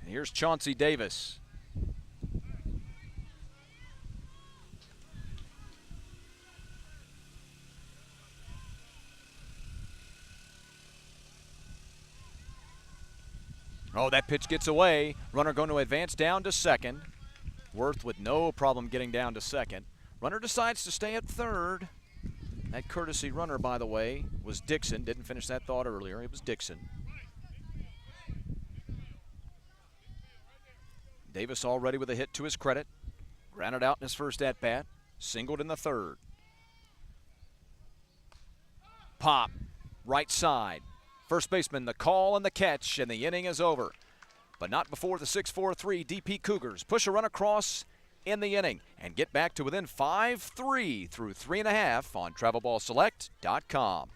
And here's Chauncey Davis. Oh, that pitch gets away. Runner going to advance down to second. Worth with no problem getting down to second. Runner decides to stay at third. That courtesy runner, by the way, was Dixon. Didn't finish that thought earlier. It was Dixon. Davis already with a hit to his credit. Grounded out in his first at-bat. Singled in the third. Pop. Right side. First baseman, the call and the catch, and the inning is over. But not before the 6-4-3 DP Cougars push a run across in the inning and get back to within 5-3 through 3.5 on TravelBallSelect.com.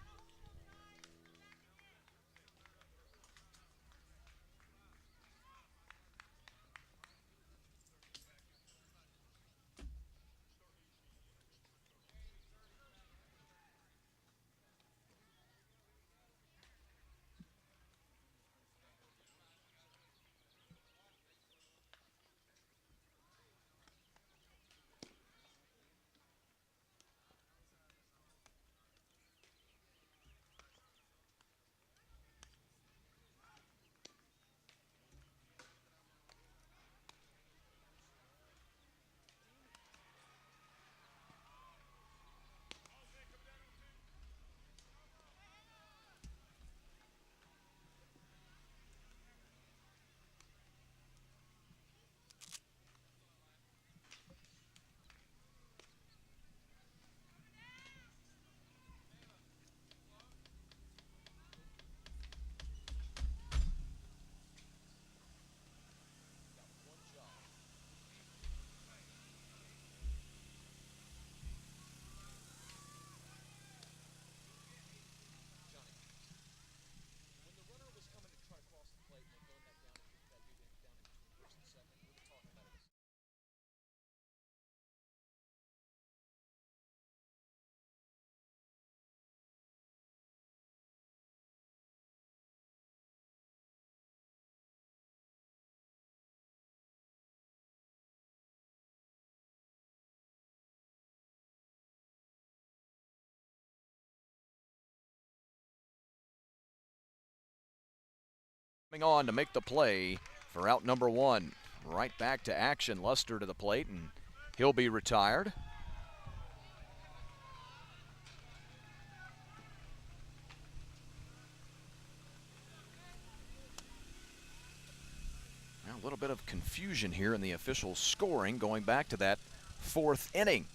Coming on to make the play for out number one. Right back to action. Luster to the plate, and he'll be retired. Now a little bit of confusion here in the official scoring going back to that fourth inning.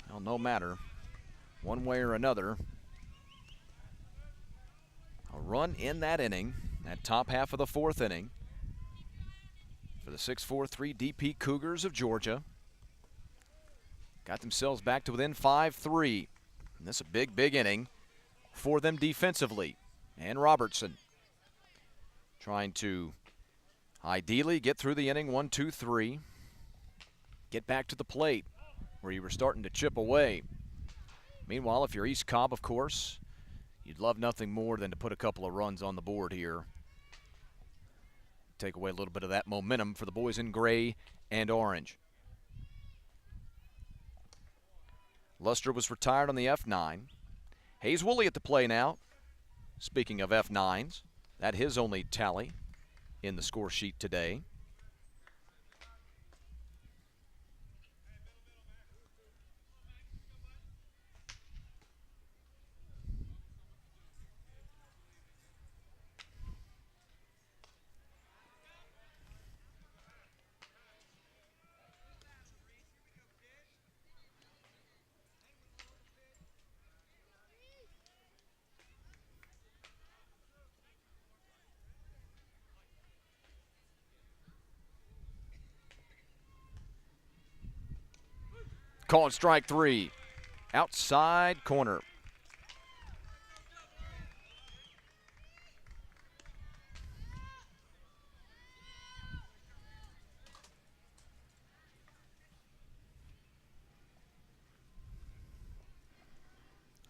Well, no matter. One way or another, a run in that inning, that top half of the fourth inning, for the 6-4-3 DP Cougars of Georgia. Got themselves back to within 5-3. And this is a big, big inning for them defensively. And Robertson trying to ideally get through the inning 1-2-3, get back to the plate where you were starting to chip away. Meanwhile, if you're East Cobb, of course, you'd love nothing more than to put a couple of runs on the board here. Take away a little bit of that momentum for the boys in gray and orange. Luster was retired on the F9. Hayes Woolley at the play now. Speaking of F9s, that's his only tally in the score sheet today. Calling strike three. Outside corner.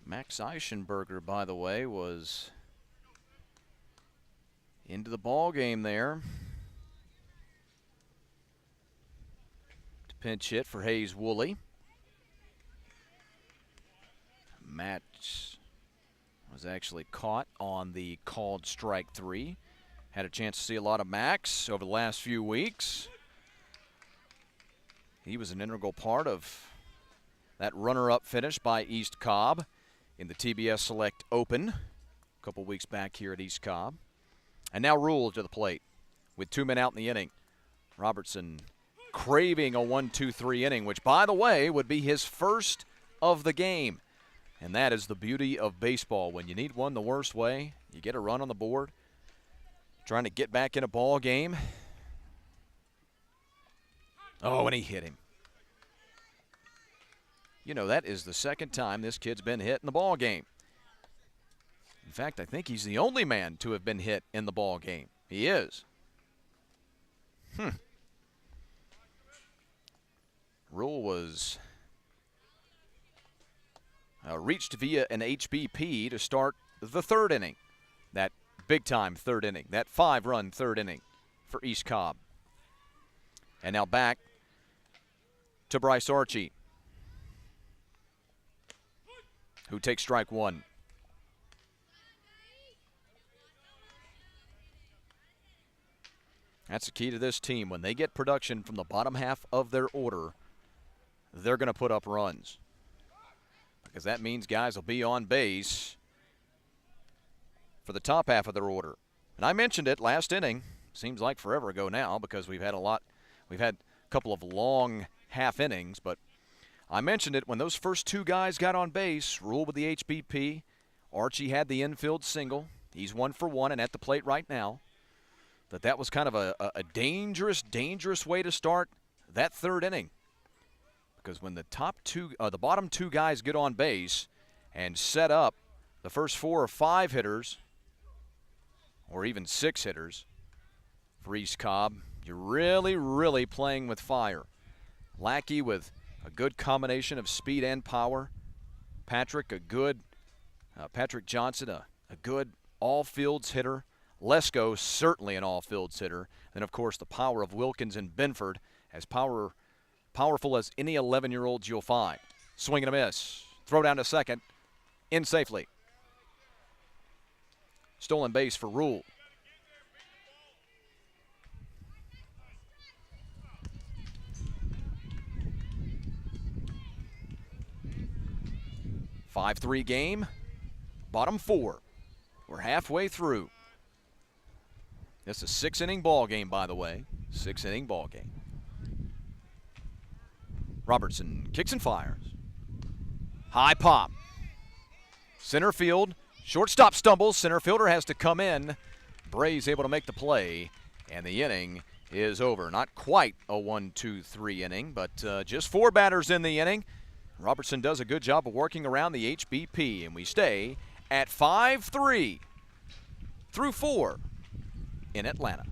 Max Eichenberger, by the way, was into the ball game there. To pinch hit for Hayes Woolley. Matt was actually caught on the called strike 3. Had a chance to see a lot of Max over the last few weeks. He was an integral part of that runner-up finish by East Cobb in the TBS Select Open a couple weeks back here at East Cobb. And now Rule to the plate with 2 men out in the inning. Robertson craving a 1-2-3 inning, which, by the way, would be his first of the game. And that is the beauty of baseball. When you need one the worst way, you get a run on the board. Trying to get back in a ball game. Oh, and he hit him. You know, that is the second time this kid's been hit in the ball game. In fact, I think he's the only man to have been hit in the ball game. He is. Rule was reached via an HBP to start the 3rd inning. That big-time 3rd inning. That 5-run 3rd inning for East Cobb. And now back to Bryce Archie, who takes strike 1. That's the key to this team. When they get production from the bottom half of their order, they're going to put up runs. Because that means guys will be on base for the top half of their order. And I mentioned it last inning. Seems like forever ago now because we've had a couple of long half innings, but I mentioned it when those first 2 guys got on base, Rule with the HBP. Archie had the infield single. He's 1 for 1 and at the plate right now. That was kind of a dangerous way to start that 3rd inning. Because when the bottom 2 guys get on base and set up the first 4 or 5 hitters, or even 6 hitters for East Cobb, you're really playing with fire. Lackey with a good combination of speed and power. Patrick Johnson, a good all-fields hitter. Lesko, certainly an all-fields hitter. Then, of course, the power of Wilkins and Benford, as powerful as any 11-year-olds you'll find. Swing and a miss. Throw down to second. In safely. Stolen base for Rule. A 5-3 game. Bottom 4. We're halfway through. This is a 6-inning ball game, by the way. 6-inning ball game. Robertson kicks and fires. High pop. Center field. Shortstop stumbles. Center fielder has to come in. Bray's able to make the play, and the inning is over. Not quite a 1-2-3 inning, but just 4 batters in the inning. Robertson does a good job of working around the HBP, and we stay at 5-3 through 4 in Atlanta.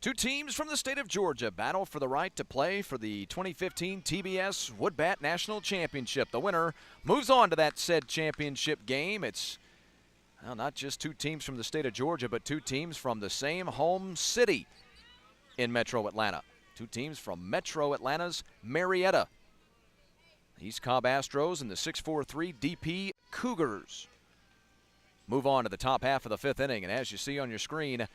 Two teams from the state of Georgia battle for the right to play for the 2015 TBS Woodbat National Championship. The winner moves on to that said championship game. It's not just two teams from the state of Georgia, but two teams from the same home city in Metro Atlanta. Two teams from Metro Atlanta's Marietta. East Cobb Astros and the 6'4" DP Cougars move on to the top half of the fifth inning. And as you see on your screen,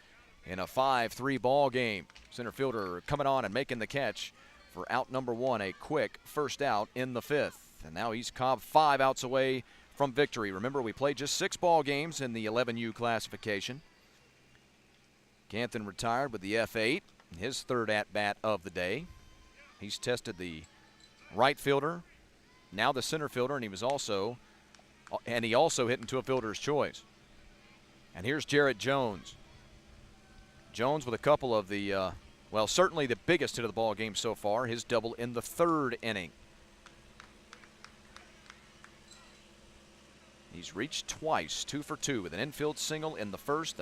in a 5-3 ball game, center fielder coming on and making the catch for out number one, a quick first out in the fifth. And now East Cobb 5 outs away from victory. Remember, we played just 6 ball games in the 11U classification. Canton retired with the F8, his third at-bat of the day. He's tested the right fielder, now the center fielder, and he also hit into a fielder's choice. And here's Jarrett Jones. Jones with a couple of the, certainly the biggest hit of the ball game so far, his double in the third inning. He's reached twice, 2 for 2, with an infield single in the first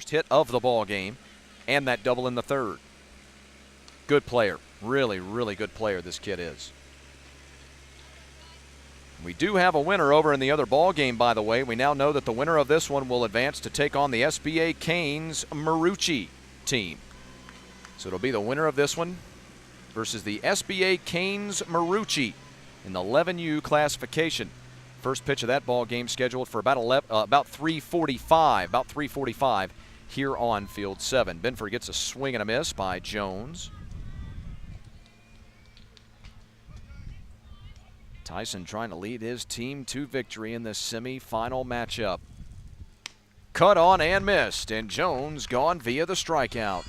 hit of the ball game, and that double in the third. Good player, really, really good player this kid is. We do have a winner over in the other ball game, by the way. We now know that the winner of this one will advance to take on the SBA Canes Marucci team. So it'll be the winner of this one versus the SBA Canes Marucci in the 11U classification. First pitch of that ball game scheduled for about 3:45 here on Field 7. Benford gets a swing and a miss by Jones. Tyson trying to lead his team to victory in this semi-final matchup. Cut on and missed, and Jones gone via the strikeout.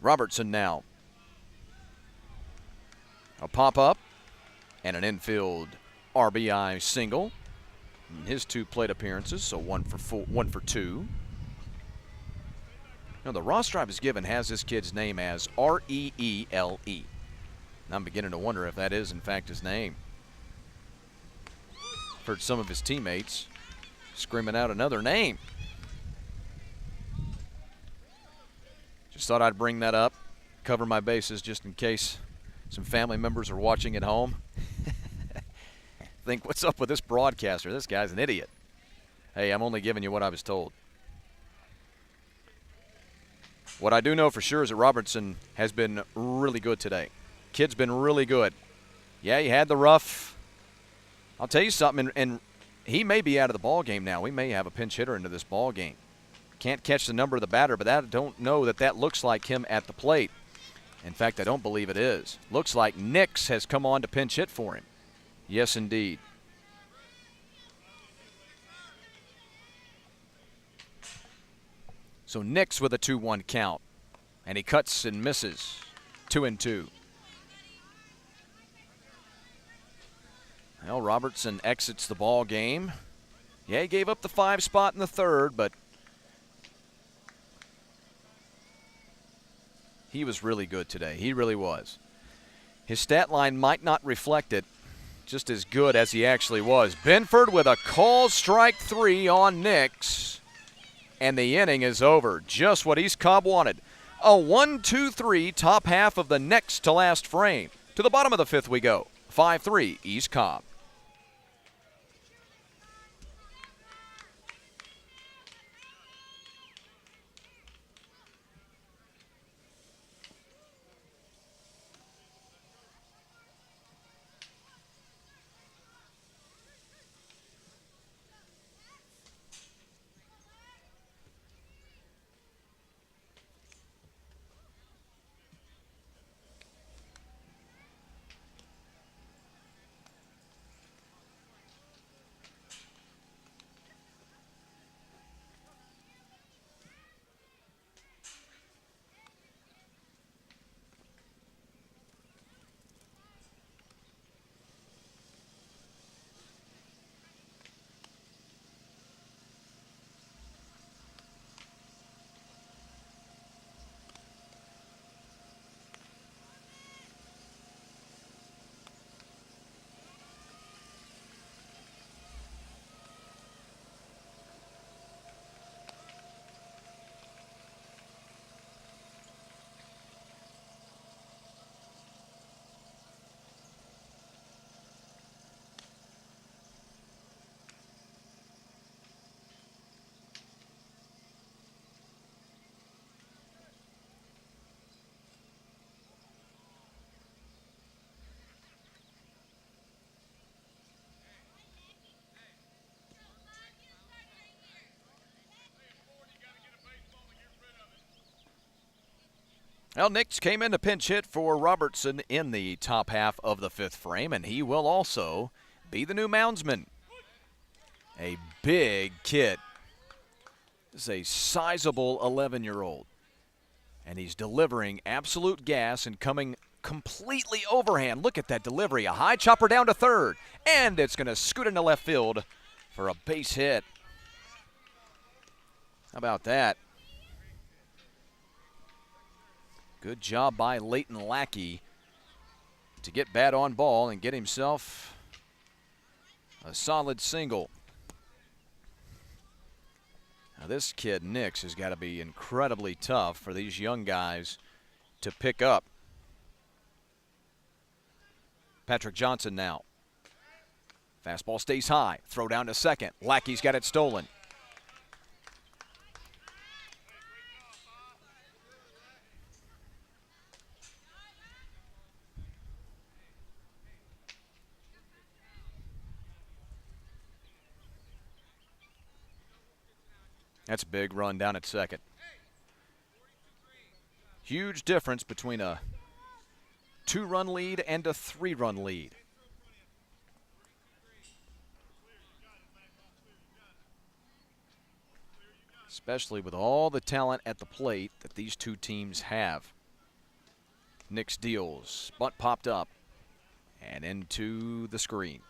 Robertson now. A pop-up and an infield RBI single in his 2 plate appearances, so 1 for 2. Now the roster I was given has this kid's name as R-E-E-L-E. And I'm beginning to wonder if that is in fact his name. I've heard some of his teammates screaming out another name. Just thought I'd bring that up, cover my bases just in case some family members are watching at home. Think, what's up with this broadcaster? This guy's an idiot. Hey, I'm only giving you what I was told. What I do know for sure is that Robertson has been really good today. Kid's been really good. Yeah, he had the rough. I'll tell you something, and he may be out of the ball game now. We may have a pinch hitter into this ball game. Can't catch the number of the batter, but I don't know that looks like him at the plate. In fact, I don't believe it is. Looks like Nix has come on to pinch hit for him. Yes, indeed. So Nix with a 2-1 count. And he cuts and misses. 2-2. Well, Robertson exits the ball game. Yeah, he gave up the 5 spot in the third, but he was really good today. He really was. His stat line might not reflect it, just as good as he actually was. Benford with a called strike 3 on Nix, and the inning is over. Just what East Cobb wanted. A 1-2-3 top half of the next to last frame. To the bottom of the fifth we go. 5-3 East Cobb. Well, Nix came in to pinch hit for Robertson in the top half of the 5th frame, and he will also be the new moundsman. A big kid. This is a sizable 11-year-old. And he's delivering absolute gas and coming completely overhand. Look at that delivery. A high chopper down to third. And it's going to scoot into left field for a base hit. How about that? Good job by Leighton Lackey to get bat on ball and get himself a solid single. Now this kid, Nix, has got to be incredibly tough for these young guys to pick up. Patrick Johnson now. Fastball stays high. Throw down to second. Lackey's got it stolen. That's a big run down at second. Huge difference between a 2-run lead and a 3-run lead. Especially with all the talent at the plate that these two teams have. Nix deals. Bunt popped up and into the screen.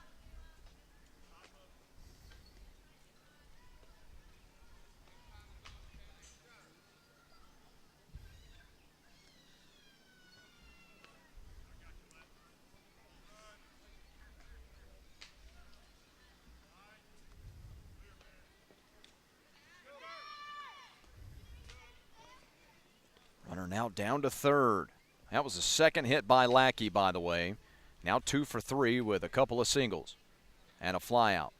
Runner now down to third. That was the second hit by Lackey, by the way. Now 2 for 3 with a couple of singles and a flyout.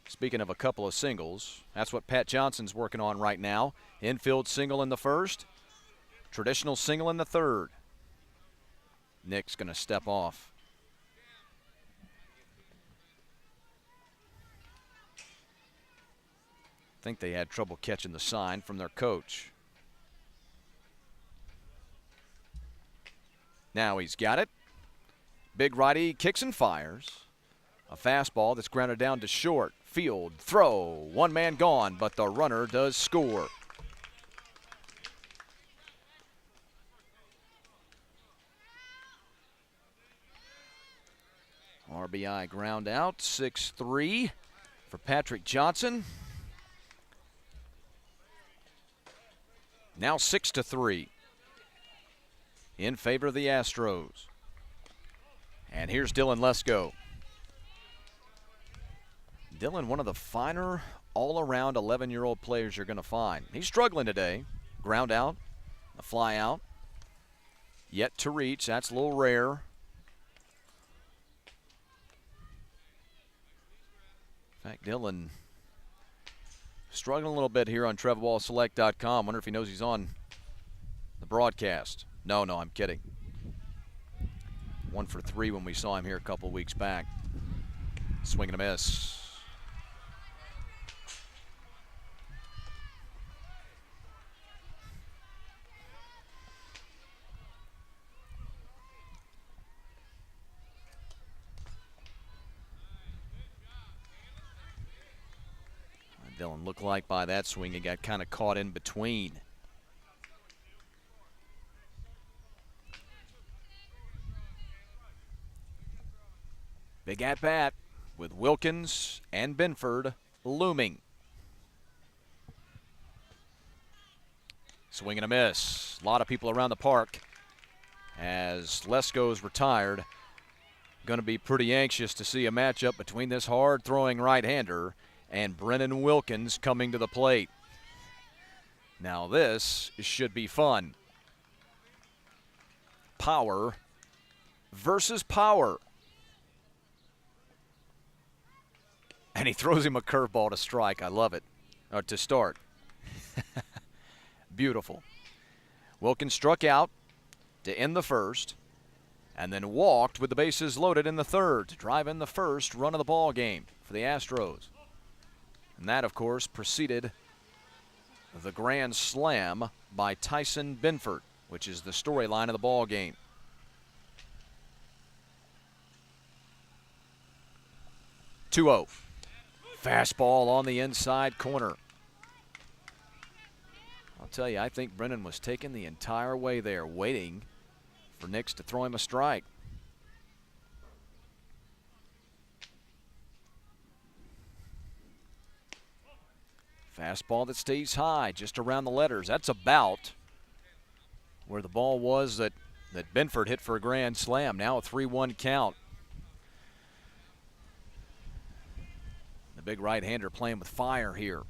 Speaking of a couple of singles, that's what Pat Johnson's working on right now. Infield single in the first, traditional single in the third. Nick's going to step off. I think they had trouble catching the sign from their coach. Now he's got it. Big righty kicks and fires. A fastball that's grounded down to short. Field throw. One man gone, but the runner does score. RBI ground out. 6-3 for Patrick Johnson. Now 6-3 in favor of the Astros. And here's Dylan Lesko. Dylan, one of the finer all-around 11-year-old players you're going to find. He's struggling today. Ground out, a fly out. Yet to reach. That's a little rare. In fact, Dylan struggling a little bit here on TrevorWallSelect.com. Wonder if he knows he's on the broadcast. No, I'm kidding. 1 for 3 when we saw him here a couple weeks back. Swing and a miss. Dylan looked like by that swing he got kind of caught in between. Big at-bat with Wilkins and Binford looming. Swing and a miss. A lot of people around the park as Lesko's retired. Going to be pretty anxious to see a matchup between this hard-throwing right-hander and Brennan Wilkins coming to the plate. Now this should be fun. Power versus power. And he throws him a curveball to strike. I love it. Or to start. Beautiful. Wilkins struck out to end the first and then walked with the bases loaded in the third to drive in the first run of the ball game for the Astros. And that, of course, preceded the grand slam by Tyson Binford. which is the storyline of the ball game. Two-0. Fastball on the inside corner. I'll tell you, I think Brennan was taken the entire way there, waiting for Nix to throw him a strike. Fastball that stays high, just around the letters. That's about where the ball was that Benford hit for a grand slam. Now a 3-1 count. The big right-hander playing with fire here.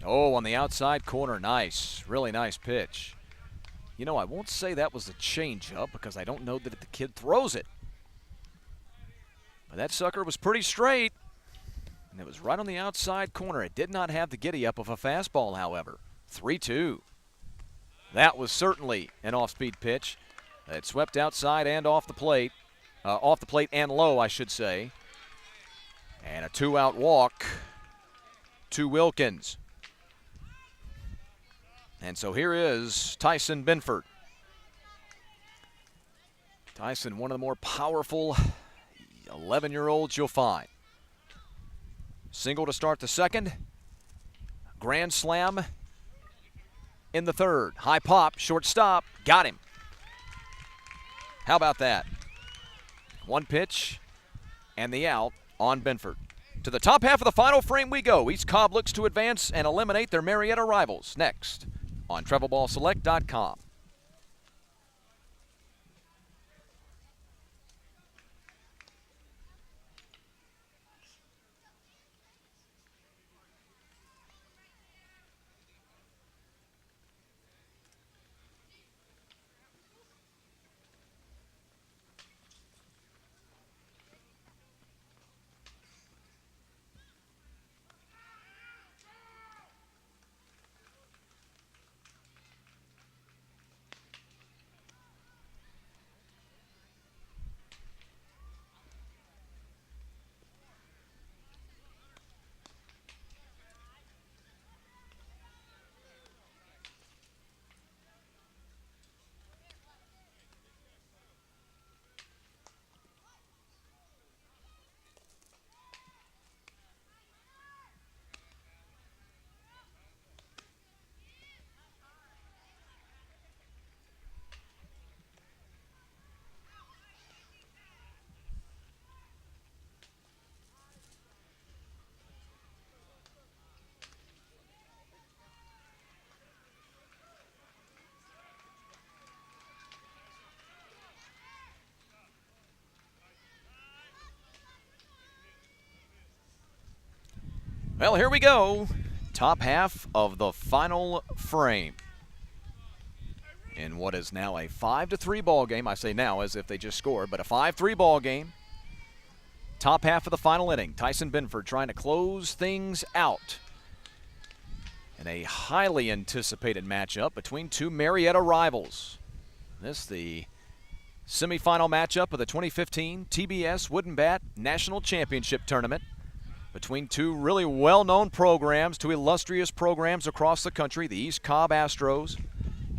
Oh, on the outside corner, nice. Really nice pitch. You know, I won't say that was a changeup because I don't know that the kid throws it. But that sucker was pretty straight, and it was right on the outside corner. It did not have the giddy-up of a fastball, however. 3-2. That was certainly an off-speed pitch. It swept outside and off the plate and low, I should say. And a 2-out walk to Wilkins. And so here is Tyson Benford. Tyson, one of the more powerful 11-year-olds you'll find. Single to start the second. Grand slam in the third. High pop, shortstop, got him. How about that? One pitch and the out on Benford. To the top half of the final frame we go. East Cobb looks to advance and eliminate their Marietta rivals. Next on TravelBallSelect.com. Well, here we go. Top half of the final frame. In what is now a 5-3 ball game. I say now as if they just scored, but a 5-3 ball game. Top half of the final inning. Tyson Benford trying to close things out in a highly anticipated matchup between two Marietta rivals. This the semifinal matchup of the 2015 TBS Wooden Bat National Championship Tournament between two really well-known programs, two illustrious programs across the country. The East Cobb Astros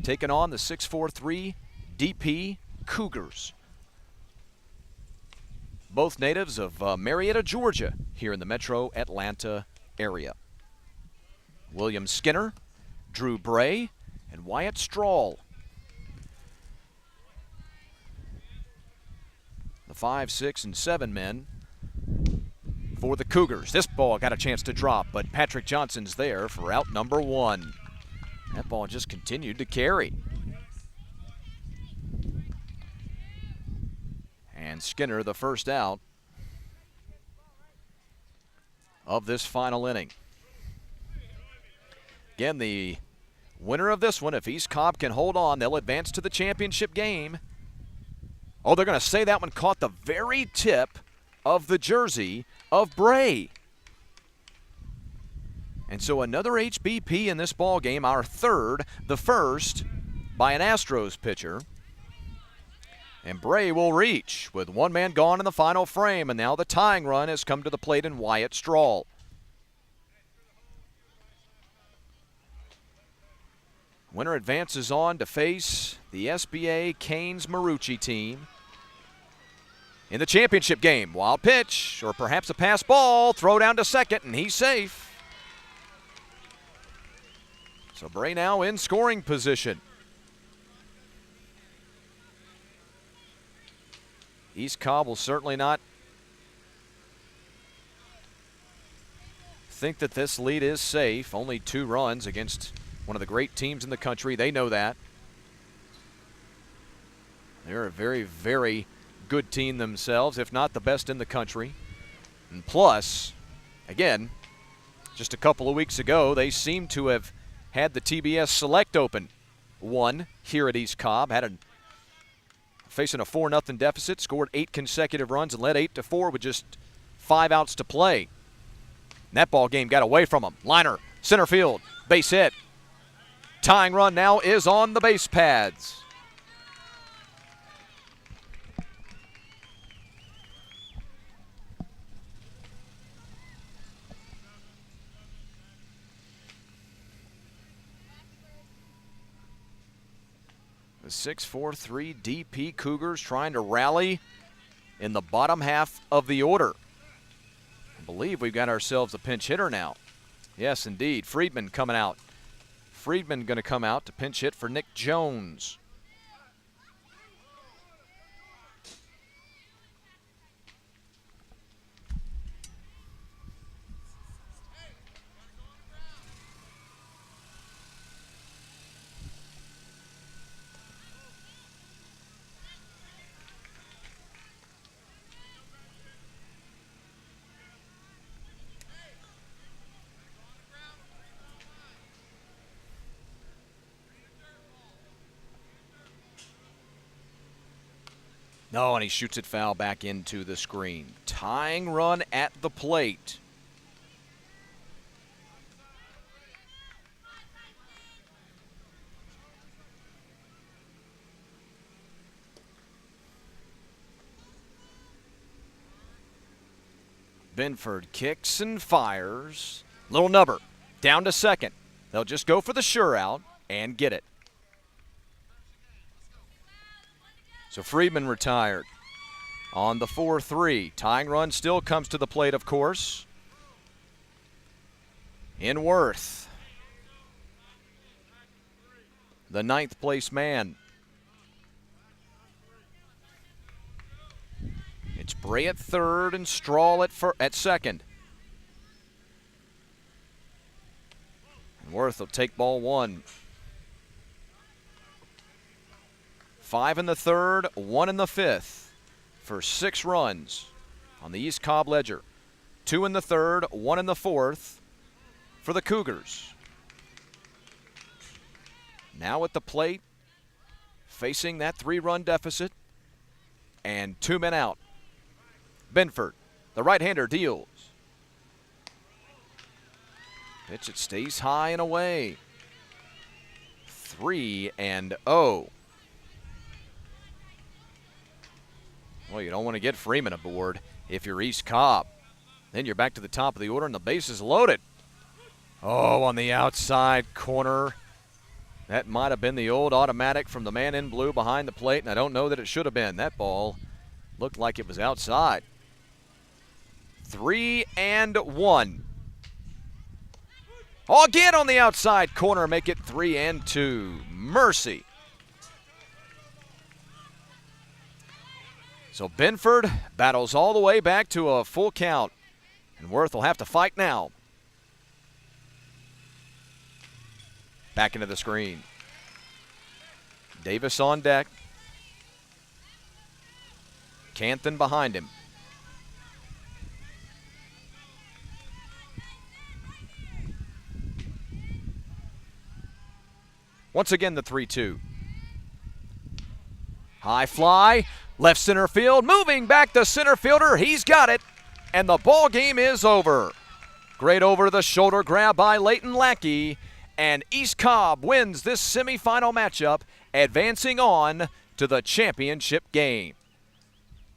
taking on the 6'4" DP Cougars. Both natives of Marietta, Georgia, here in the metro Atlanta area. William Skinner, Drew Bray, and Wyatt Strahl. The 5, 6, and 7 men for the Cougars. This ball got a chance to drop, but Patrick Johnson's there for out number 1. That ball just continued to carry. And Skinner, the first out of this final inning. Again, the winner of this one, if East Cobb can hold on, they'll advance to the championship game. Oh, they're going to say that one caught the very tip of the jersey of Bray. And so another HBP in this ball game, our third, the first by an Astros pitcher. And Bray will reach with one man gone in the final frame, and now the tying run has come to the plate in Wyatt Strahl. Winner advances on to face the SBA Canes Marucci team in the championship game. Wild pitch, or perhaps a pass ball, throw down to second, and he's safe. So Bray now in scoring position. East Cobb will certainly not think that this lead is safe. Only 2 runs against one of the great teams in the country. They know that. They're a very, very good team themselves, if not the best in the country. And plus, again, just a couple of weeks ago, they seem to have had the TBS Select Open won here at East Cobb. Facing a 4-0 deficit, scored 8 consecutive runs and led 8-4 with just 5 outs to play. And that ball game got away from them. Liner, center field, base hit. Tying run now is on the base pads. The 6-4-3 DP Cougars trying to rally in the bottom half of the order. I believe we've got ourselves a pinch hitter now. Yes, indeed. Friedman coming out. Friedman going to come out to pinch hit for Nick Jones. No, and he shoots it foul back into the screen. Tying run at the plate. Benford kicks and fires. Little Nubber down to second. They'll just go for the sure out and get it. So Friedman retired on the 4-3. Tying run still comes to the plate, of course. In Worth, the 9th place man. It's Bray at third and Strahl at second. And Worth will take ball 1. 5 in the third, 1 in the 5th for 6 runs on the East Cobb ledger. 2 in the third, 1 in the 4th for the Cougars. Now at the plate, facing that 3-run deficit, and 2 men out. Benford, the right-hander, deals. Pitch, it stays high and away. 3-0. Well, you don't want to get Freeman aboard if you're East Cobb. Then you're back to the top of the order and the base is loaded. Oh, on the outside corner. That might have been the old automatic from the man in blue behind the plate, and I don't know that it should have been. That ball looked like it was outside. 3-1. Oh, again on the outside corner, make it 3-2. Mercy. So Benford battles all the way back to a full count. And Worth will have to fight now. Back into the screen. Davis on deck. Canthan behind him. Once again, the 3-2. High fly. Left center field, moving back the center fielder. He's got it, and the ball game is over. Great over-the-shoulder grab by Leighton Lackey, and East Cobb wins this semifinal matchup, advancing on to the championship game.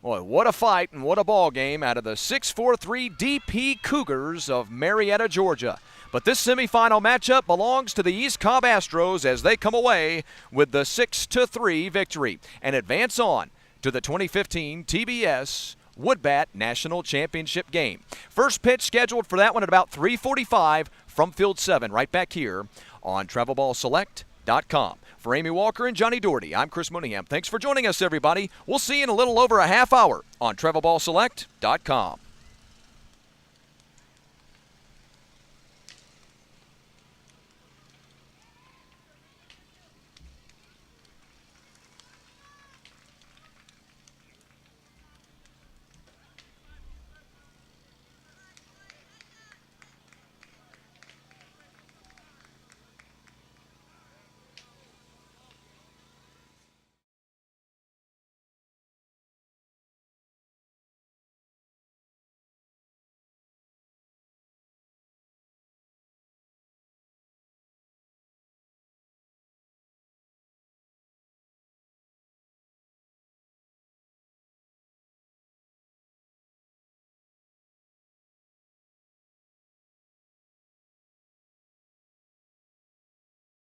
Boy, what a fight and what a ball game out of the 6-4-3 DP Cougars of Marietta, Georgia. But this semifinal matchup belongs to the ECB Astros as they come away with the 6-3 victory and advance on to the 2015 TBS Woodbat National Championship game. First pitch scheduled for that one at about 3:45 from Field 7 right back here on TravelBallSelect.com. For Amy Walker and Johnny Doherty, I'm Chris Mooneyham. Thanks for joining us, everybody. We'll see you in a little over a half hour on TravelBallSelect.com.